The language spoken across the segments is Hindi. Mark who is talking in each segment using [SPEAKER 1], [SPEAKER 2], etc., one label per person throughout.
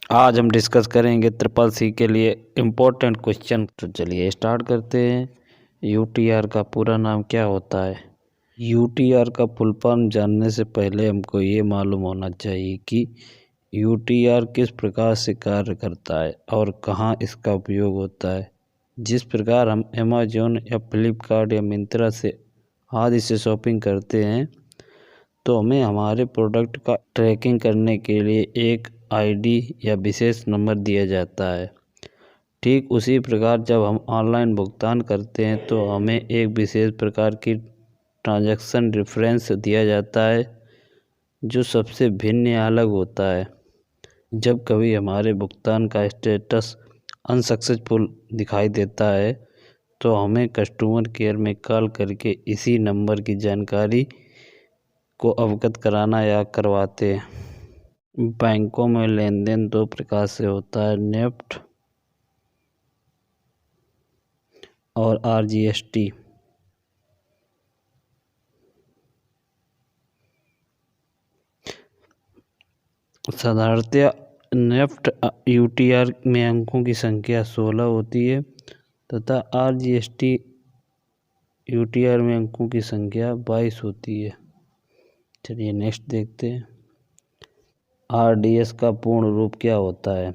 [SPEAKER 1] आज हम डिस्कस करेंगे ट्रिपल सी के लिए इम्पोर्टेंट क्वेश्चन। तो चलिए स्टार्ट करते हैं। यूटीआर का पूरा नाम क्या होता है? यूटीआर का फुल फॉर्म जानने से पहले हमको ये मालूम होना चाहिए कि यूटीआर किस प्रकार से कार्य करता है और कहाँ इसका उपयोग होता है। जिस प्रकार हम अमेजोन या फ्लिपकार्ट या मिंत्रा से आदि से शॉपिंग करते हैं तो हमें हमारे प्रोडक्ट का ट्रैकिंग करने के लिए एक आईडी या विशेष नंबर दिया जाता है। ठीक उसी प्रकार जब हम ऑनलाइन भुगतान करते हैं तो हमें एक विशेष प्रकार की ट्रांजैक्शन रेफरेंस दिया जाता है जो सबसे भिन्न या अलग होता है। जब कभी हमारे भुगतान का स्टेटस अनसक्सेसफुल दिखाई देता है तो हमें कस्टमर केयर में कॉल करके इसी नंबर की जानकारी को अवगत कराना या करवाते हैं। बैंकों में लेन देन दो प्रकार से होता है, नेफ्ट और आरजीएसटी। साधारणतया नेफ्ट यूटीआर में अंकों की संख्या 16 होती है तथा आरजीएसटी यूटीआर में अंकों की संख्या 22 होती है। चलिए नेक्स्ट देखते हैं। आरडीएस का पूर्ण रूप क्या होता है?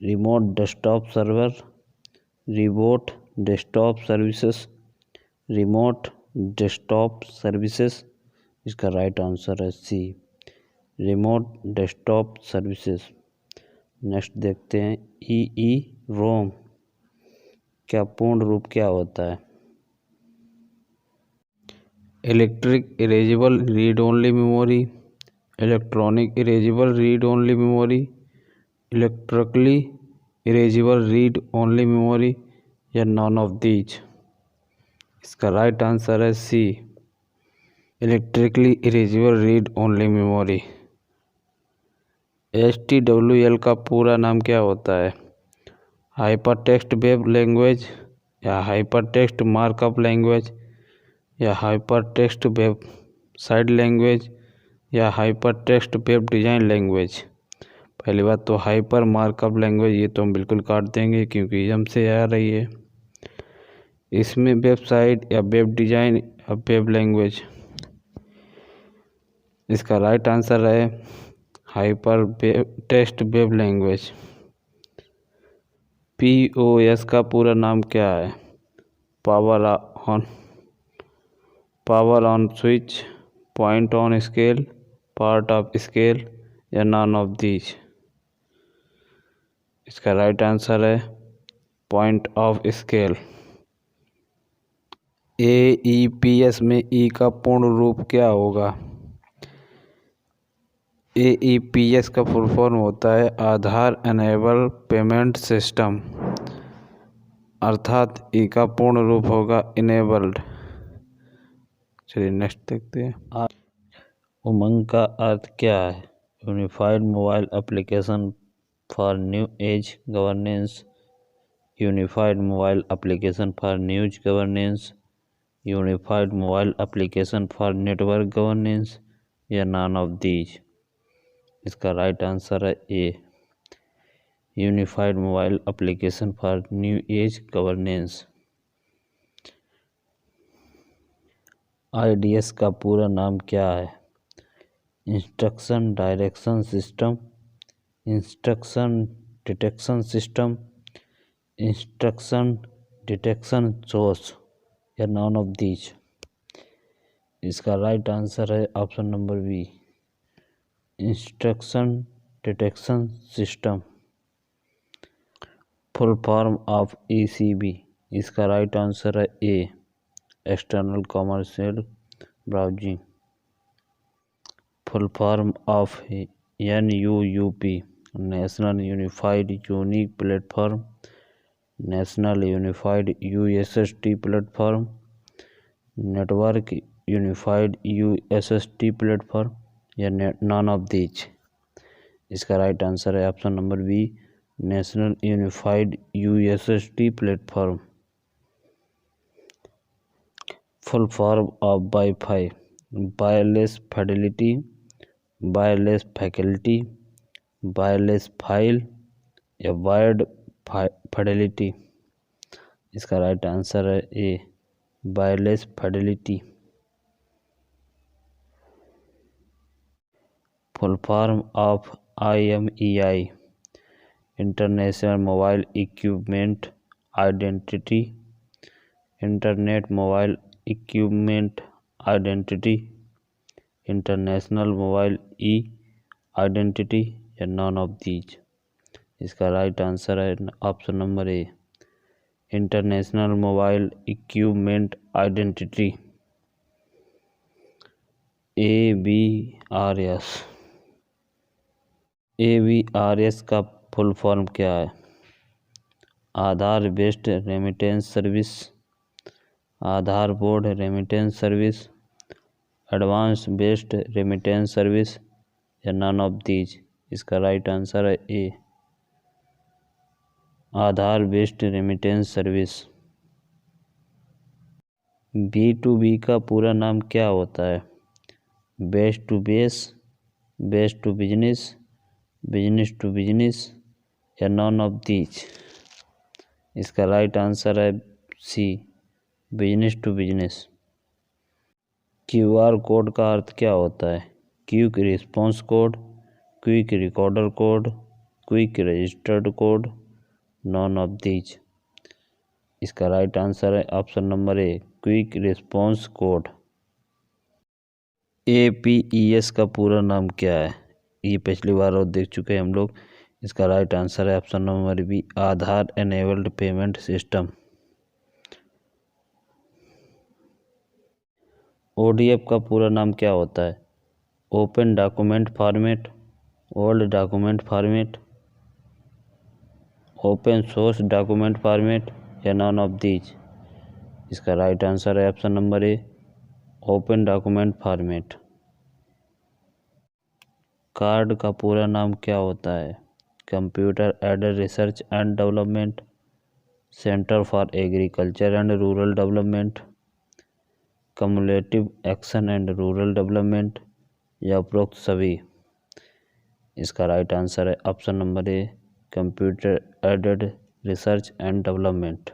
[SPEAKER 1] Remote desktop server, remote desktop services, remote desktop services. इसका राइट आंसर है सी, रिमोट डेस्कटॉप सर्विसेज। नेक्स्ट देखते हैं। ई रोम क्या पूर्ण रूप क्या होता है? Electric erasable read only memory, electronic erasable read only memory, electrically erasable read only memory या नॉन ऑफ दीज। इसका राइट आंसर है C, electrically erasable read only memory. HTWL का पूरा नाम क्या होता है? हाइपर टेक्स्ट वेब लैंग्वेज या हाइपर टेक्स्ट मार्कअप लैंग्वेज या hyper text web side language या hyper text web design language. पहली बात तो हाइपर मार्कअप लैंग्वेज, ये तो हम बिल्कुल काट देंगे क्योंकि हमसे आ रही है। इसमें वेबसाइट या वेब डिज़ाइन या वेब लैंग्वेज। इसका राइट आंसर है hyper text web language. POS का पूरा नाम क्या है? Power on switch, point on scale, part of scale या नॉन ऑफ दीज। इसका राइट आंसर है पॉइंट ऑफ स्केल। AEPS में ई का पूर्ण रूप क्या होगा? AEPS का फुल फॉर्म होता है आधार एनेबल पेमेंट सिस्टम, अर्थात ई का पूर्ण रूप होगा इनेबल्ड। चलिए नेक्स्ट देखते हैं। उमंग का अर्थ क्या है? Unified mobile application for new age governance, unified mobile application for news governance, unified mobile application for network governance या नॉन ऑफ दीज। इसका राइट आंसर है A, unified mobile application for new age governance. IDS का पूरा नाम क्या है? Instruction direction system, instruction detection system, instruction detection source या नॉन ऑफ दीज। इसका राइट आंसर है option number B, instruction detection system. Full form of ECB। इसका राइट आंसर है A, external commercial browsing. Full form of NUUP, national unified unique platform, national unified USST platform, network unified USST platform या नॉन ऑफ दीज। इसका राइट आंसर है option number B, national unified USST platform. Full form of wifi, wireless fidelity, wireless faculty, wireless file या वायर्ड फिडेलिटी। इसका राइट आंसर है A, wireless fidelity. Full form of IMEI, international mobile equipment identity, internet mobile equipment identity, international mobile E identity या नॉन ऑफ दीज। इसका राइट आंसर है option number A, international mobile equipment identity. ABRS, ABRS का फुल फॉर्म क्या है? Aadhaar based remittance service, Aadhaar board remittance service, advance based remittance service या नॉन ऑफ दीज। इसका राइट आंसर है A, Aadhaar based remittance service. B2B का पूरा नाम क्या होता है? Base to base, base to business, business to business या नॉन ऑफ दीज। इसका राइट आंसर है C, business to business. QR code का अर्थ क्या होता है? Quick response code, quick recorder code, quick registered code, none of these. इसका राइट आंसर है option number A, quick response code. APES का पूरा नाम क्या है? ये पिछली बार और देख चुके हैं हम लोग। इसका राइट आंसर है ऑप्शन नंबर बी, आधार एनेबल्ड पेमेंट सिस्टम। ODF का पूरा नाम क्या होता है? Open document format, world document format, open source document format या नॉन ऑफ दीज। इसका राइट आंसर है ऑप्शन नंबर ए, ओपन डॉक्यूमेंट फॉर्मेट। कार्ड का पूरा नाम क्या होता है? Computer aided research and development, centre for agriculture and rural development, cumulative action and rural development या उपरोक्त सभी। इसका राइट आंसर है option number A, computer aided research and development.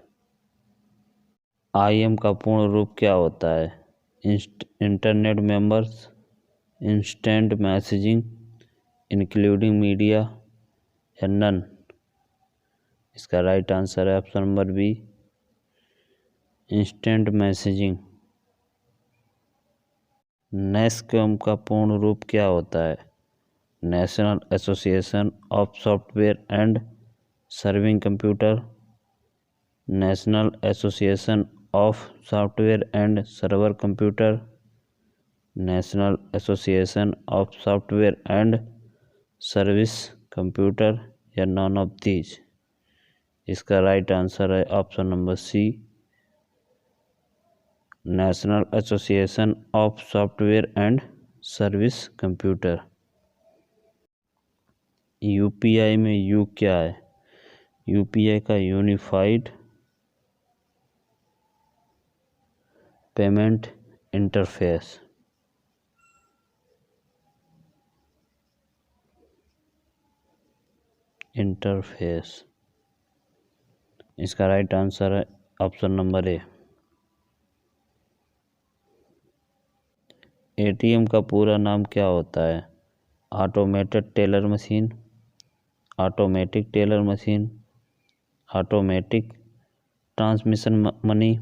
[SPEAKER 1] IM का पूर्ण रूप क्या होता है? Internet members, instant messaging, including media या नन। इसका राइट आंसर है option number B, instant messaging. NASSCOM का पूर्ण रूप क्या होता है? National association of software and serving computer, national association of software and server computer, national association of software and service computer या नॉन ऑफ दीज। इसका राइट आंसर है option number C, national association of software and service computer. UPI में यू क्या है? UPI का यूनिफाइड पेमेंट इंटरफेस। इसका राइट आंसर है ऑप्शन नंबर ए। ATM का पूरा नाम क्या होता है? Automated teller machine, automatic teller machine, automatic transmission money,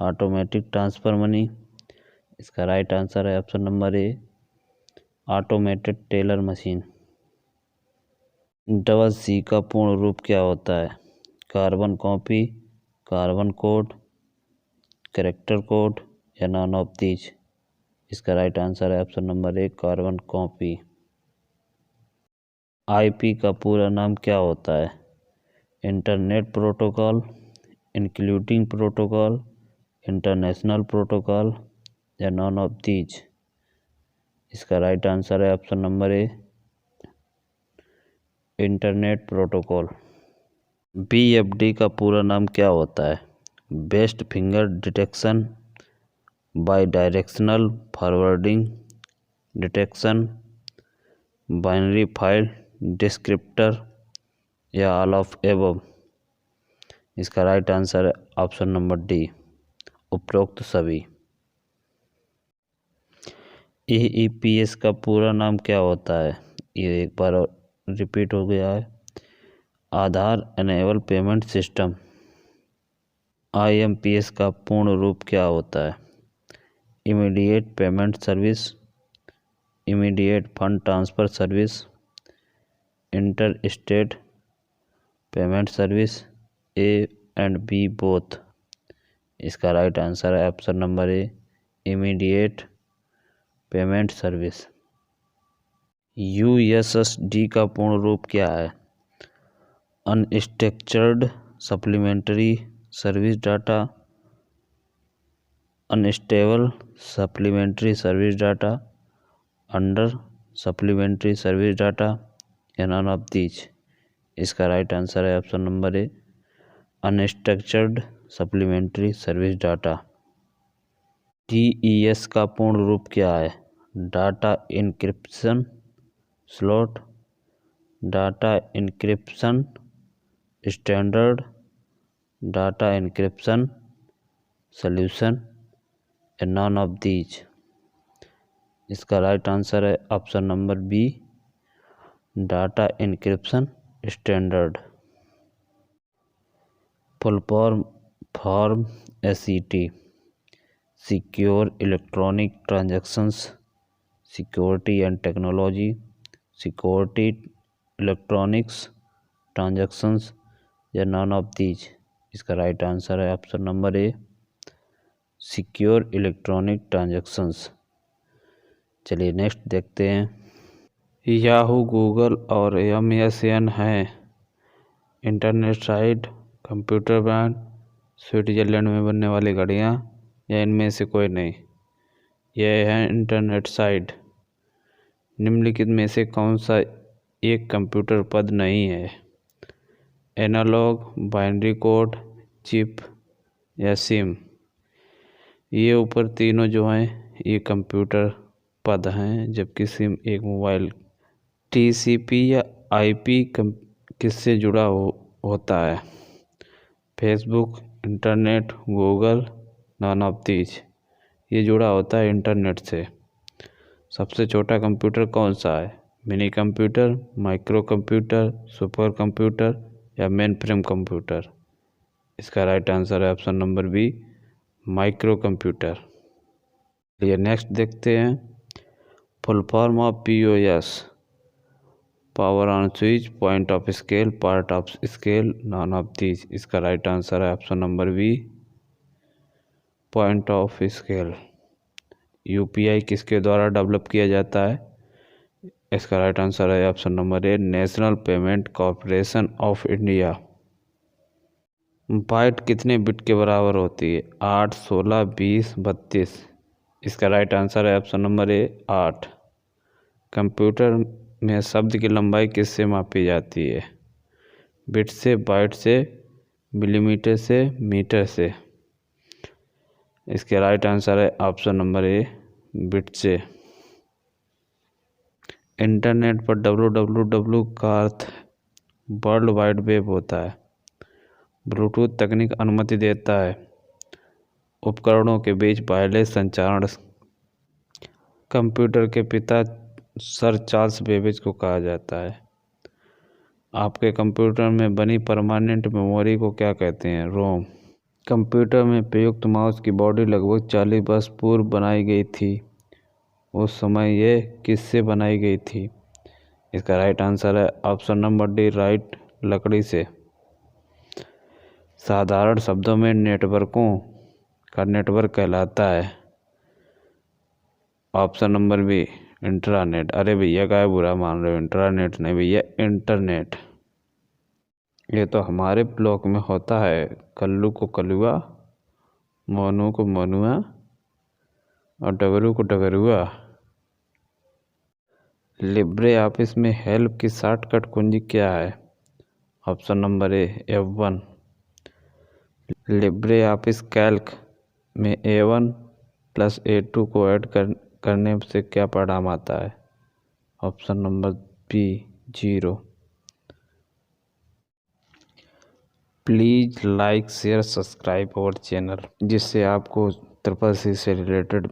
[SPEAKER 1] automatic transfer money. इसका राइट आंसर है option number A, automated teller machine. CC का पूर्ण रूप क्या होता है? Carbon copy, carbon code, character code या नॉन ऑफ दीज। इसका राइट आंसर है ऑप्शन नंबर ए, कार्बन कॉपी। IP का पूरा नाम क्या होता है? Internet protocol, including protocol, international protocol या नॉन ऑफ दीज। इसका राइट आंसर है ऑप्शन नंबर ए, इंटरनेट प्रोटोकॉल। BFD का पूरा नाम क्या होता है? Best finger detection, by directional forwarding detection, binary file descriptor या ऑल ऑफ एबव। इसका राइट आंसर है ऑप्शन नंबर डी, उपरोक्त सभी। AEPS का पूरा नाम क्या होता है? ये एक बार रिपीट हो गया है। Aadhaar enable payment system. IMPS का पूर्ण रूप क्या होता है? Immediate payment service, immediate fund transfer service, inter state payment service, A and B both. इसका राइट आंसर है option number A, immediate payment service. USSD का पूर्ण रूप क्या है? Unstructured supplementary service data, unstable supplementary service data, under supplementary service data या नॉन ऑफ दीज। इसका राइट आंसर है option number A, unstructured supplementary service data. DES का पूर्ण रूप क्या है? Data encryption slot, data encryption standard, data encryption solution या नॉन ऑफ दीज। इसका राइट आंसर है option number B, data encryption standard. Full form SET, secure electronic transactions, security and technology, security electronics transactions या नॉन ऑफ दीज। इसका राइट आंसर है option number A, secure electronic transactions. चलिए नेक्स्ट देखते हैं। याहू, गूगल और MSN हैं internet site, computer brand, Switzerland में बनने वाली घड़ियाँ या इनमें से कोई नहीं। यह है इंटरनेट साइट। निम्नलिखित में से कौन सा एक कंप्यूटर पद नहीं है? एनालॉग, बाइनरी कोड, चिप या सिम। ये ऊपर तीनों जो हैं ये कंप्यूटर पद हैं, जबकि सिम एक मोबाइल। TCP या IP किससे जुड़ा होता है? Facebook, internet, Google, non of these. ये जुड़ा होता है इंटरनेट से। सबसे छोटा कंप्यूटर कौन सा है? Mini computer, micro computer, super computer या मेन फ्रेम कंप्यूटर। इसका राइट आंसर है option number B, micro computer. ये नेक्स्ट देखते हैं। Full form of POS, power on switch, point of scale, part of scale, none of these. इसका राइट आंसर है option number B, point of scale. UPI किसके द्वारा डेवलप किया जाता है? इसका राइट आंसर है option number A, national payment corporation of India. Bite कितने बिट के बराबर होती है? 8, 16, 20, 32। इसका राइट आंसर है ऑप्शन नंबर ए, 8। कंप्यूटर में शब्द की लंबाई किससे मापी जाती है? बिट से, बाइट से, मिलीमीटर से, मीटर से। इसके राइट आंसर है ऑप्शन नंबर ए, बिट से। इंटरनेट पर www का अर्थ वर्ल्ड वाइड वेब होता है। ब्लूटूथ तकनीक अनुमति देता है उपकरणों के बीच वायरलेस संचारण। कंप्यूटर के पिता सर चार्ल्स बेबेज को कहा जाता है। आपके कंप्यूटर में बनी परमानेंट मेमोरी को क्या कहते हैं? रोम। कंप्यूटर में प्रयुक्त माउस की बॉडी लगभग 40 वर्ष पूर्व बनाई गई थी। उस समय ये किससे बनाई गई थी? इसका राइट आंसर है ऑप्शन नंबर डी, राइट लकड़ी से। साधारण शब्दों में नेटवर्कों का नेटवर्क कहलाता है। Option number B, intranet. अरे भैया क्या बुरा मान रहे हो? इंट्रानेट नहीं भैया, इंटरनेट। ये तो हमारे ब्लॉक में होता है। कल्लू को कलुआ, मोनू को मोनुआ और डगरू को डगरुआ। लिब्रे ऑफिस में हेल्प की शॉर्टकट कुंजी क्या है? ऑप्शन नंबर ए, F1। लिब्रे ऑफिस कैल्क में A1 + A2 को ऐड करने से क्या परिणाम आता है? Option number B, 0। Please like share subscribe our channel, जिससे आपको CCC से रिलेटेड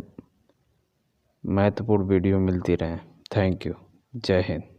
[SPEAKER 1] महत्वपूर्ण वीडियो मिलती रहे। Thank you. जय हिंद।